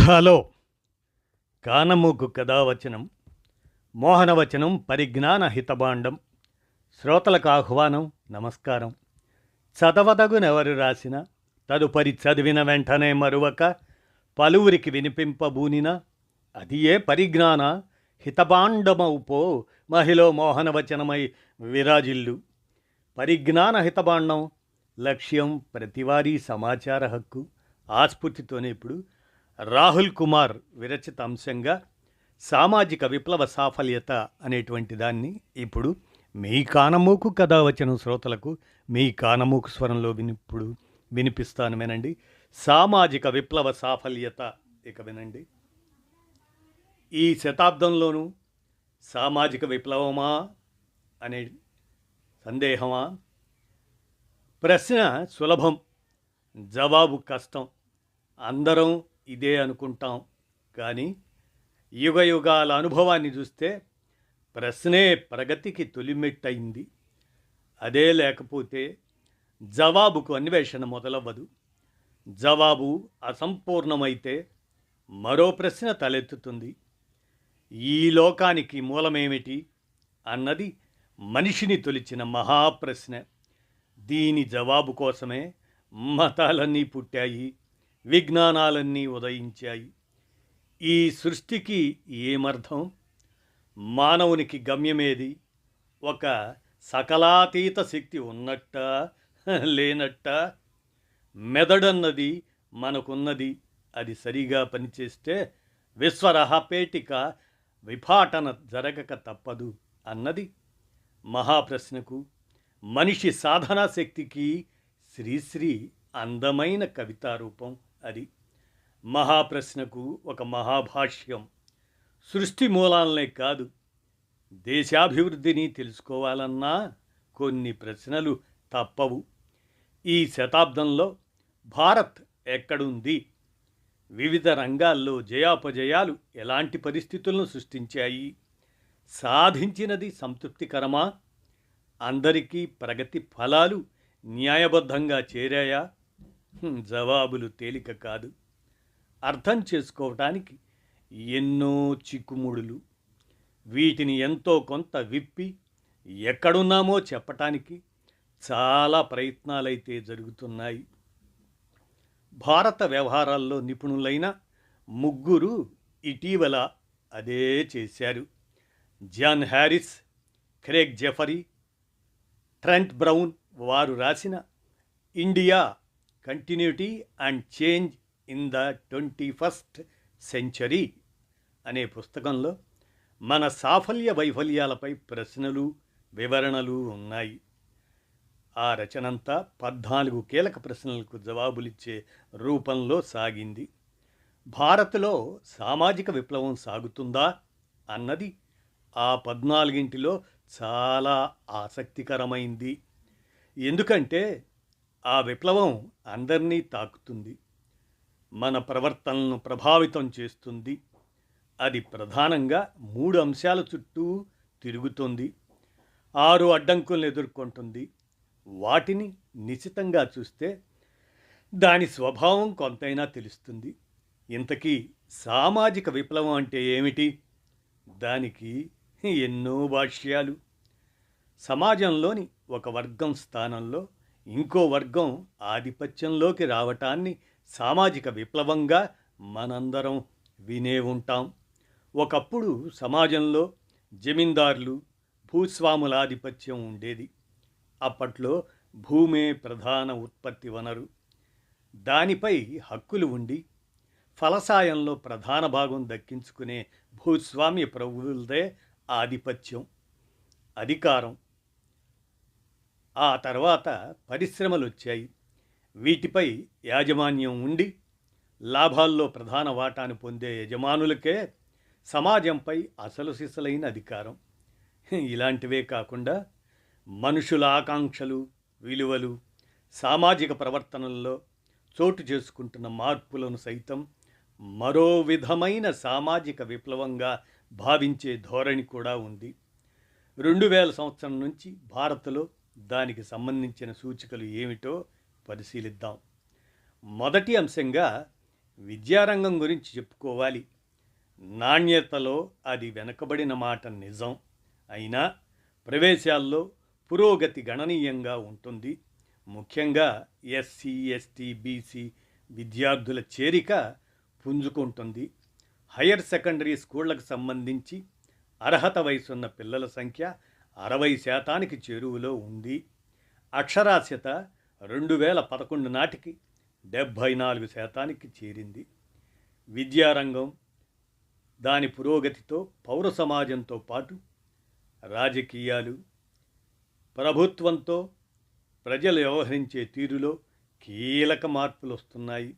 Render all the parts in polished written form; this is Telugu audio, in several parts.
హలో. కానమూకు కథావచనం మోహనవచనం పరిజ్ఞాన హితబాండం. శ్రోతలకు ఆహ్వానం, నమస్కారం. చదవదగునెవరు రాసిన తదుపరి చదివిన వెంటనే మరువక పలువురికి వినిపింపబూనిన అది ఏ పరిజ్ఞాన హితబాండమౌపో మహిళ మోహనవచనమై విరాజిల్లు. పరిజ్ఞాన హితబాండం లక్ష్యం ప్రతివారీ సమాచార హక్కు. ఆస్ఫూర్తితోనే ఇప్పుడు రాహుల్ కుమార్ విరచిత అంశంగా సామాజిక విప్లవ సాఫల్యత అనేటువంటి దాన్ని ఇప్పుడు మీ కానమూకు కథావచనం శ్రోతలకు మీ కానమూకు స్వరంలో ఇప్పుడు వినిపిస్తాను, వినండి. సామాజిక విప్లవ సాఫల్యత. ఇక వినండి. ఈ శతాబ్దంలోనూ సామాజిక విప్లవమా అనే సందేహమా? ప్రశ్న సులభం, జవాబు కష్టం. అందరం ఇదే అనుకుంటాం, కానీ యుగ యుగాల అనుభవాన్ని చూస్తే ప్రశ్నే ప్రగతికి తొలిమెట్టయింది. అదే లేకపోతే జవాబుకు అన్వేషణ మొదలవ్వదు. జవాబు అసంపూర్ణమైతే మరో ప్రశ్న తలెత్తుతుంది. ఈ లోకానికి మూలమేమిటి అన్నది మనిషిని తొలిచిన మహాప్రశ్న. దీని జవాబు కోసమే మతాలన్నీ పుట్టాయి, విజ్ఞానాలన్నీ ఉదయించాయి. ఈ సృష్టికి ఏమర్థం? మానవునికి గమ్యమేది? ఒక సకలాతీత శక్తి ఉన్నట్ట లేనట్ట? మెదడన్నది మనకున్నది, అది సరిగా పనిచేస్తే విశ్వరహపేటిక విపాటన జరగక తప్పదు అన్నది మహాప్రశ్నకు, మనిషి సాధనా శక్తికి శ్రీశ్రీ అందమైన కవితారూపం అది. మహాప్రశ్నకు ఒక మహాభాష్యం. సృష్టి మూలాలనే కాదు, దేశాభివృద్ధిని తెలుసుకోవాలన్నా కొన్ని ప్రశ్నలు తప్పవు. ఈ శతాబ్దంలో భారత్ ఎక్కడుంది? వివిధ రంగాల్లో జయాపజయాలు ఎలాంటి పరిస్థితులను సృష్టించాయి? సాధించినది సంతృప్తికరమా? అందరికీ ప్రగతి ఫలాలు న్యాయబద్ధంగా చేరాయా? జవాబులు తేలిక కాదు. అర్థం చేసుకోవటానికి ఎన్నో చిక్కుముడులు. వీటిని ఎంతో కొంత విప్పి ఎక్కడున్నామో చెప్పటానికి చాలా ప్రయత్నాలైతే జరుగుతున్నాయి. భారత వ్యవహారాల్లో నిపుణులైన ముగ్గురు ఇటీవల అదే చేశారు. John Harris, Craig Jeffrey, Trent Brown. వారు రాసిన India continuity and change in the 21st century అనే పుస్తకంలో మన సాఫల్య వైఫల్యాలపై ప్రశ్నలు, వివరణలు ఉన్నాయి. ఆ రచనంతా 14 కీలక ప్రశ్నలకు జవాబులిచ్చే రూపంలో సాగింది. భారత్లో సామాజిక విప్లవం సాగుతుందా అన్నది ఆ 14 చాలా ఆసక్తికరమైంది. ఎందుకంటే ఆ విప్లవం అందరినీ తాకుతుంది, మన ప్రవర్తనను ప్రభావితం చేస్తుంది. అది ప్రధానంగా 3 అంశాల చుట్టూ తిరుగుతుంది. 6 అడ్డంకులను ఎదుర్కొంటుంది. వాటిని నిశితంగా చూస్తే దాని స్వభావం కొంతైనా తెలుస్తుంది. ఇంతకీ సామాజిక విప్లవం అంటే ఏమిటి? దానికి ఎన్నో భాష్యాలు. సమాజంలోని ఒక వర్గం స్థానంలో ఇంకో వర్గం ఆధిపత్యంలోకి రావటాన్ని సామాజిక విప్లవంగా మనందరం వినే ఉంటాం. ఒకప్పుడు సమాజంలో జమీందారులు, భూస్వాముల ఆధిపత్యం ఉండేది. అప్పట్లో భూమే ప్రధాన ఉత్పత్తి వనరు. దానిపై హక్కులు ఉండి ఫలసాయంలో ప్రధాన భాగం దక్కించుకునే భూస్వామ్య ప్రభువులదే ఆధిపత్యం, అధికారం. ఆ తర్వాత పరిశ్రమలు వచ్చాయి. వీటిపై యాజమాన్యం ఉండి లాభాల్లో ప్రధాన వాటాను పొందే యజమానులకే సమాజంపై అసలు సిసలైన అధికారం. ఇలాంటివే కాకుండా మనుషుల ఆకాంక్షలు, విలువలు, సామాజిక ప్రవర్తనల్లో చోటు చేసుకుంటున్న మార్పులను సైతం మరో విధమైన సామాజిక విప్లవంగా భావించే ధోరణి కూడా ఉంది. 2000 సంవత్సరం నుంచి భారత్లో దానికి సంబంధించిన సూచికలు ఏమిటో పరిశీలిద్దాం. మొదటి అంశంగా విద్యారంగం గురించి చెప్పుకోవాలి. నాణ్యతలో అది వెనకబడిన మాట నిజం. అయినా ప్రవేశాల్లో పురోగతి గణనీయంగా ఉంటుంది. ముఖ్యంగా ఎస్సీ, ఎస్టీ, బీసీ విద్యార్థుల చేరిక పుంజుకుంటుంది. హయ్యర్ సెకండరీ స్కూళ్లకు సంబంధించి అర్హత వయసున్న పిల్లల సంఖ్య 60% చేరువలో ఉంది. అక్షరాస్యత 2011 నాటికి 74% చేరింది. విద్యారంగం దాని పురోగతితో పౌర సమాజంతో పాటు రాజకీయాలు, ప్రభుత్వంతో ప్రజలు వ్యవహరించే తీరులో కీలక మార్పులు వస్తున్నాయి.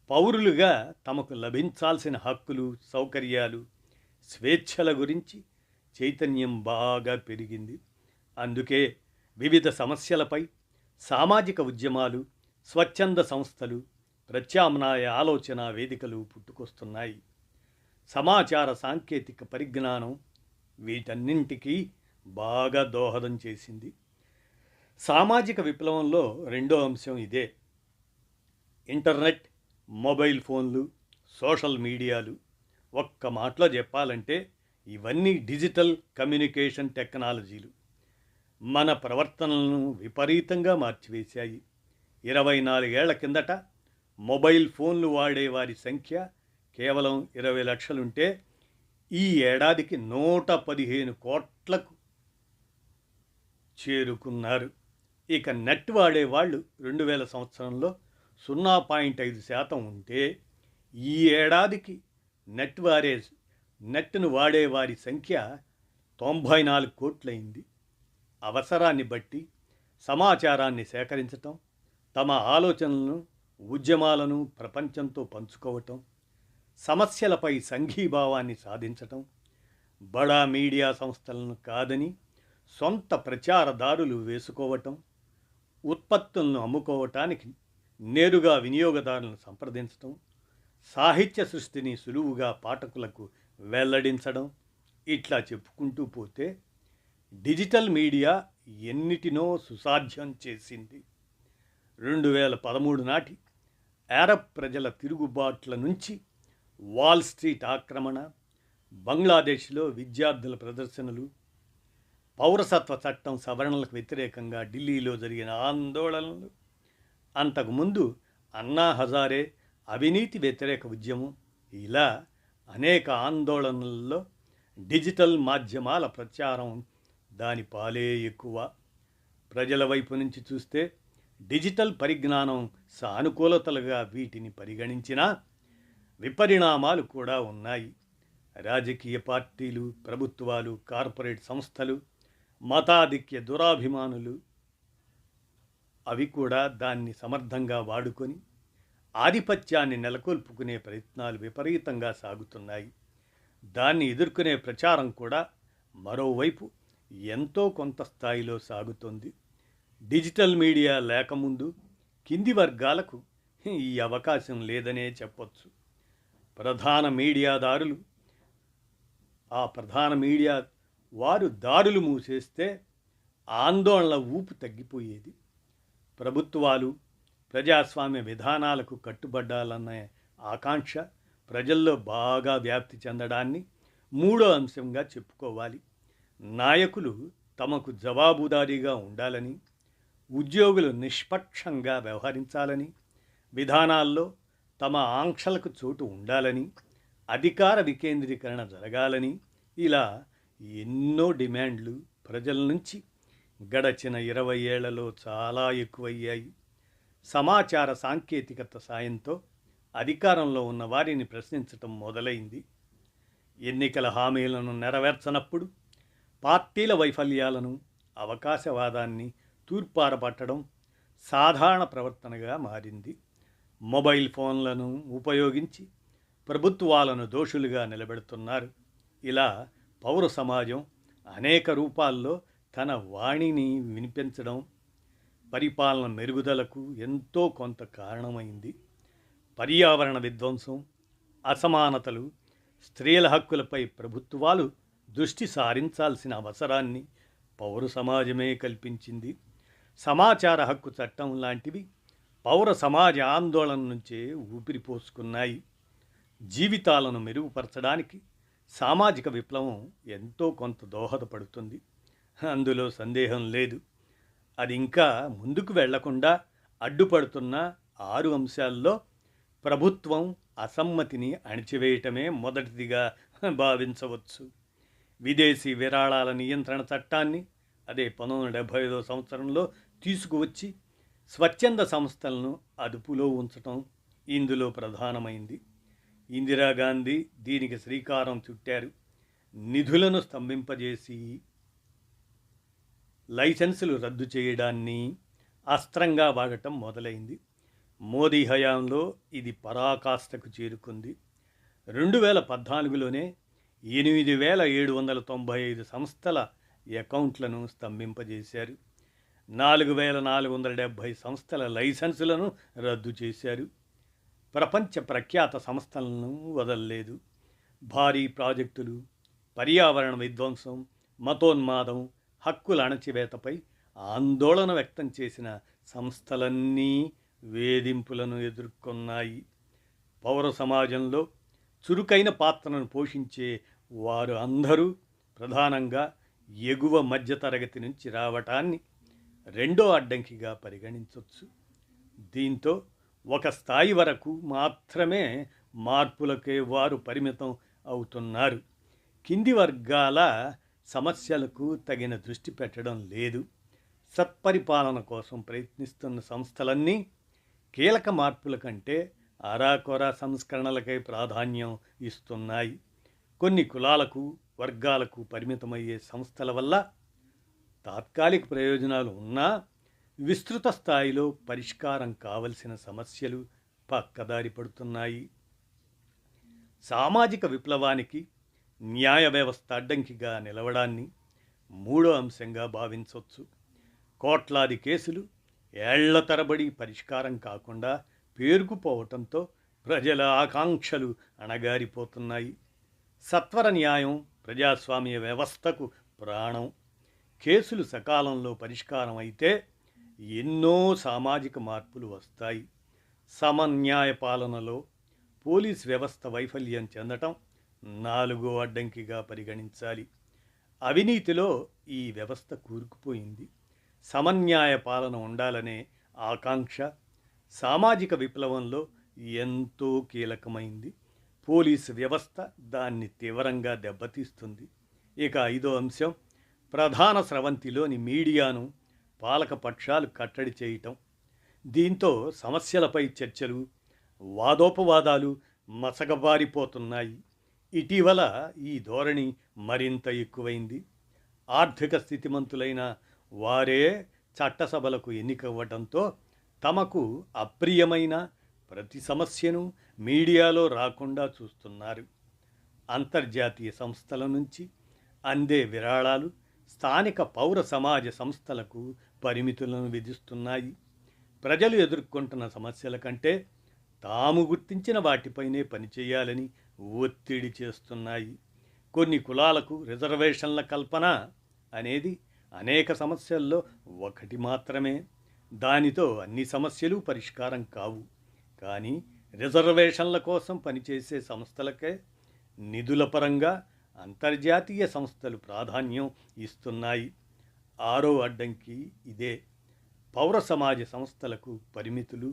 పౌరులుగా తమకు లభించాల్సిన హక్కులు, సౌకర్యాలు, స్వేచ్ఛల గురించి చైతన్యం బాగా పెరిగింది. అందుకే వివిధ సమస్యలపై సామాజిక ఉద్యమాలు, స్వచ్ఛంద సంస్థలు, ప్రత్యామ్నాయ ఆలోచన వేదికలు పుట్టుకొస్తున్నాయి. సమాచార సాంకేతిక పరిజ్ఞానం వీటన్నింటికీ బాగా దోహదం చేసింది. సామాజిక విప్లవంలో రెండో అంశం ఇదే. ఇంటర్నెట్, మొబైల్ ఫోన్లు, సోషల్ మీడియాలు. ఒక్క మాటలో చెప్పాలంటే ఇవన్నీ డిజిటల్ కమ్యూనికేషన్ టెక్నాలజీలు మన ప్రవర్తనలను విపరీతంగా మార్చివేశాయి. 24 ఏళ్ల కిందట మొబైల్ ఫోన్లు వాడే వారి సంఖ్య కేవలం 20 లక్షలుంటే ఈ ఏడాదికి 115 కోట్లకు చేరుకున్నారు. ఇక నెట్ వాడేవాళ్ళు 2000 సంవత్సరంలో 0.5% ఉంటే ఈ ఏడాదికి నెట్ను వాడేవారి సంఖ్య 94 కోట్లయింది. అవసరాన్ని బట్టి సమాచారాన్ని సేకరించటం, తమ ఆలోచనలను, ఉద్యమాలను ప్రపంచంతో పంచుకోవటం, సమస్యలపై సంఘీభావాన్ని సాధించటం, బడా మీడియా సంస్థలను కాదని సొంత ప్రచారదారులు వేసుకోవటం, ఉత్పత్తులను అమ్ముకోవటానికి నేరుగా వినియోగదారులను సంప్రదించటం, సాహిత్య సృష్టిని సులువుగా పాఠకులకు వెల్లడించడం, ఇట్లా చెప్పుకుంటూ పోతే డిజిటల్ మీడియా ఎన్నిటినో సుసాధ్యం చేసింది. 2013 నాటి అరబ్ ప్రజల తిరుగుబాట్ల నుంచి వాల్ స్ట్రీట్ ఆక్రమణ, బంగ్లాదేశ్లో విద్యార్థుల ప్రదర్శనలు, పౌరసత్వ చట్టం సవరణలకు వ్యతిరేకంగా ఢిల్లీలో జరిగిన ఆందోళనలు, అంతకుముందు అన్నా హజారే అవినీతి వ్యతిరేక ఉద్యమం, ఇలా అనేక ఆందోళనల్లో డిజిటల్ మాధ్యమాల ప్రచారం దాని పాలే ఎక్కువ. ప్రజల వైపు నుంచి చూస్తే డిజిటల్ పరిజ్ఞానం సానుకూలతలుగా వీటిని పరిగణించినా విపరిణామాలు కూడా ఉన్నాయి. రాజకీయ పార్టీలు, ప్రభుత్వాలు, కార్పొరేట్ సంస్థలు, మతాధిక్య దురాభిమానులు అవి కూడా దాన్ని సమర్థంగా వాడుకొని ఆధిపత్యాన్ని నెలకొల్పుకునే ప్రయత్నాలు విపరీతంగా సాగుతున్నాయి. దాన్ని ఎదుర్కొనే ప్రచారం కూడా మరోవైపు ఎంతో కొంత స్థాయిలో సాగుతోంది. డిజిటల్ మీడియా లేకముందు కింది వర్గాలకు ఈ అవకాశం లేదనే చెప్పొచ్చు. ప్రధాన మీడియా వారు దారులు మూసేస్తే ఆందోళనల ఊపు తగ్గిపోయేది. ప్రభుత్వాలు ప్రజాస్వామ్య విధానాలకు కట్టుబడ్డాలన్న ఆకాంక్ష ప్రజల్లో బాగా వ్యాప్తి చెందడాన్ని మూడో అంశంగా చెప్పుకోవాలి. నాయకులు తమకు జవాబుదారీగా ఉండాలని, ఉద్యోగులు నిష్పక్షంగా వ్యవహరించాలని, విధానాల్లో తమ ఆంక్షలకు చోటు ఉండాలని, అధికార వికేంద్రీకరణ జరగాలని, ఇలా ఎన్నో డిమాండ్లు ప్రజల నుంచి గడచిన 20 ఏళ్లలో చాలా ఎక్కువయ్యాయి. సమాచార సాంకేతికత సాయంతో అధికారంలో ఉన్న వారిని ప్రశ్నించటం మొదలైంది. ఎన్నికల హామీలను నెరవేర్చనప్పుడు పార్టీల వైఫల్యాలను, అవకాశవాదాన్ని తూర్పారపట్టడం సాధారణ ప్రవర్తనగా మారింది. మొబైల్ ఫోన్లను ఉపయోగించి ప్రభుత్వాలను దోషులుగా నిలబెడుతున్నారు. ఇలా పౌర సమాజం అనేక రూపాల్లో తన వాణిని వినిపించడం పరిపాలన మెరుగుదలకు ఎంతో కొంత కారణమైంది. పర్యావరణ విధ్వంసం, అసమానతలు, స్త్రీల హక్కులపై ప్రభుత్వాలు దృష్టి సారించాల్సిన అవసరాన్ని పౌర సమాజమే కల్పించింది. సమాచార హక్కు చట్టం లాంటివి పౌర సమాజ ఆందోళన నుంచే ఊపిరి పోసుకున్నాయి. జీవితాలను మెరుగుపరచడానికి సామాజిక విప్లవం ఎంతో కొంత దోహదపడుతుంది, అందులో సందేహం లేదు. అది ఇంకా ముందుకు వెళ్లకుండా అడ్డుపడుతున్న 6 అంశాల్లో ప్రభుత్వం అసమ్మతిని అణిచివేయటమే మొదటిదిగా భావించవచ్చు. విదేశీ విరాళాల నియంత్రణ చట్టాన్ని అదే 1975 సంవత్సరంలో తీసుకువచ్చి స్వచ్ఛంద సంస్థలను అదుపులో ఉంచటం ఇందులో ప్రధానమైంది. ఇందిరాగాంధీ దీనికి శ్రీకారం చుట్టారు. నిధులను స్తంభింపజేసి లైసెన్సులు రద్దు చేయడాన్ని అస్త్రంగా వాడటం మొదలైంది. మోదీ హయాంలో ఇది పరాకాష్ఠకు చేరుకుంది. 2014లోనే 8,795 సంస్థల అకౌంట్లను స్తంభింపజేశారు. 4,470 సంస్థల లైసెన్సులను రద్దు చేశారు. ప్రపంచ ప్రఖ్యాత సంస్థలను వదల్లేదు. భారీ ప్రాజెక్టులు, పర్యావరణ విధ్వంసం, మతోన్మాదం, హక్కుల అణచివేతపై ఆందోళన వ్యక్తం చేసిన సంస్థలన్నీ వేధింపులను ఎదుర్కొన్నాయి. పౌర సమాజంలో చురుకైన పాత్రను పోషించే వారు అందరూ ప్రధానంగా ఎగువ మధ్యతరగతి నుంచి రావటాన్ని రెండో అడ్డంకిగా పరిగణించవచ్చు. దీంతో ఒక స్థాయి వరకు మాత్రమే మార్పులకే వారు పరిమితం అవుతున్నారు. కింది వర్గాల సమస్యలకు తగిన దృష్టి పెట్టడం లేదు. సత్పరిపాలన కోసం ప్రయత్నిస్తున్న సంస్థలన్నీ కీలక మార్పుల కంటే అరాకొరా సంస్కరణలకై ప్రాధాన్యం ఇస్తున్నాయి. కొన్ని కులాలకు, వర్గాలకు పరిమితమయ్యే సంస్థల వల్ల తాత్కాలిక ప్రయోజనాలు ఉన్నా విస్తృత స్థాయిలో పరిష్కారం కావలసిన సమస్యలు పక్కదారి పడుతున్నాయి. సామాజిక విప్లవానికి న్యాయ వ్యవస్థ అడ్డంకిగా నిలవడాన్ని మూడో అంశంగా భావించవచ్చు. కోట్లాది కేసులు ఏళ్ల తరబడి పరిష్కారం కాకుండా పేరుకుపోవటంతో ప్రజల ఆకాంక్షలు అణగారిపోతున్నాయి. సత్వర న్యాయం ప్రజాస్వామ్య వ్యవస్థకు ప్రాణం. కేసులు సకాలంలో పరిష్కారం అయితే ఎన్నో సామాజిక మార్పులు వస్తాయి. సమన్యాయ పాలనలో పోలీస్ వ్యవస్థ వైఫల్యం చెందటం నాలుగో అడ్డంకిగా పరిగణించాలి. అవినీతిలో ఈ వ్యవస్థ కూరుకుపోయింది. సమన్యాయ పాలన ఉండాలనే ఆకాంక్ష సామాజిక విప్లవంలో ఎంతో కీలకమైంది. పోలీసు వ్యవస్థ దాన్ని తీవ్రంగా దెబ్బతీస్తుంది. ఇక ఐదో అంశం ప్రధాన స్రవంతిలోని మీడియాను పాలకపక్షాలు కట్టడి చేయటం. దీంతో సమస్యలపై చర్చలు, వాదోపవాదాలు మసకబారిపోతున్నాయి. ఇటీవల ఈ ధోరణి మరింత ఎక్కువైంది. ఆర్థిక స్థితిమంతులైన వారే చట్టసభలకు ఎన్నికవ్వడంతో తమకు అప్రియమైన ప్రతి సమస్యను మీడియాలో రాకుండా చూస్తున్నారు. అంతర్జాతీయ సంస్థల నుంచి అందే విరాళాలు స్థానిక పౌర సమాజ సంస్థలకు పరిమితులను విధిస్తున్నాయి. ప్రజలు ఎదుర్కొంటున్న సమస్యల కంటే తాము గుర్తించిన వాటిపైనే పనిచేయాలని ఒత్తిడి చేస్తున్నాయి. కొన్ని కులాలకు రిజర్వేషన్ల కల్పన అనేది అనేక సమస్యల్లో ఒకటి మాత్రమే. దానితో అన్ని సమస్యలు పరిష్కారం కావు. కానీ రిజర్వేషన్ల కోసం పనిచేసే సంస్థలకే నిధుల పరంగా అంతర్జాతీయ సంస్థలు ప్రాధాన్యం ఇస్తున్నాయి. ఆరో అడ్డంకి ఇదే. పౌర సమాజ సంస్థలకు పరిమితులు,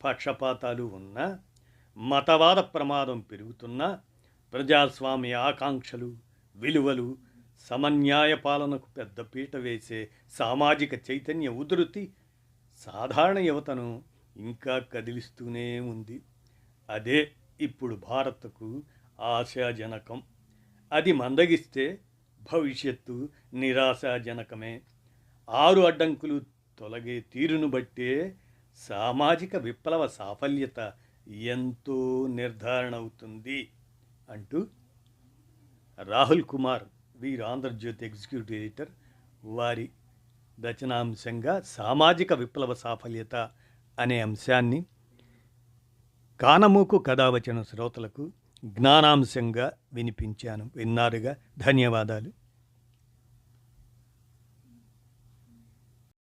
పక్షపాతాలు ఉన్నా, మతవాద ప్రమాదం పెరుగుతున్నా, ప్రజాస్వామ్య ఆకాంక్షలు, విలువలు, సమన్యాయ పాలనకు పెద్దపీట వేసే సామాజిక చైతన్య ఉధృతి సాధారణ యువతను ఇంకా కదిలిస్తూనే ఉంది. అదే ఇప్పుడు భారత్కు ఆశాజనకం. అది మందగిస్తే భవిష్యత్తు నిరాశాజనకమే. 6 అడ్డంకులు తొలగే తీరును బట్టే సామాజిక విప్లవ సాఫల్యత ఎంతో నిర్ధారణ అవుతుంది అంటూ రాహుల్ కుమార్, వీర్ ఆంధ్రజ్యోతి ఎగ్జిక్యూటివ్ ఎడిటర్, వారి రచనాంశంగా సామాజిక విప్లవ సాఫల్యత అనే అంశాన్ని కానమూకు కథావచన శ్రోతలకు జ్ఞానాంశంగా వినిపించాను. విన్నారుగా. ధన్యవాదాలు.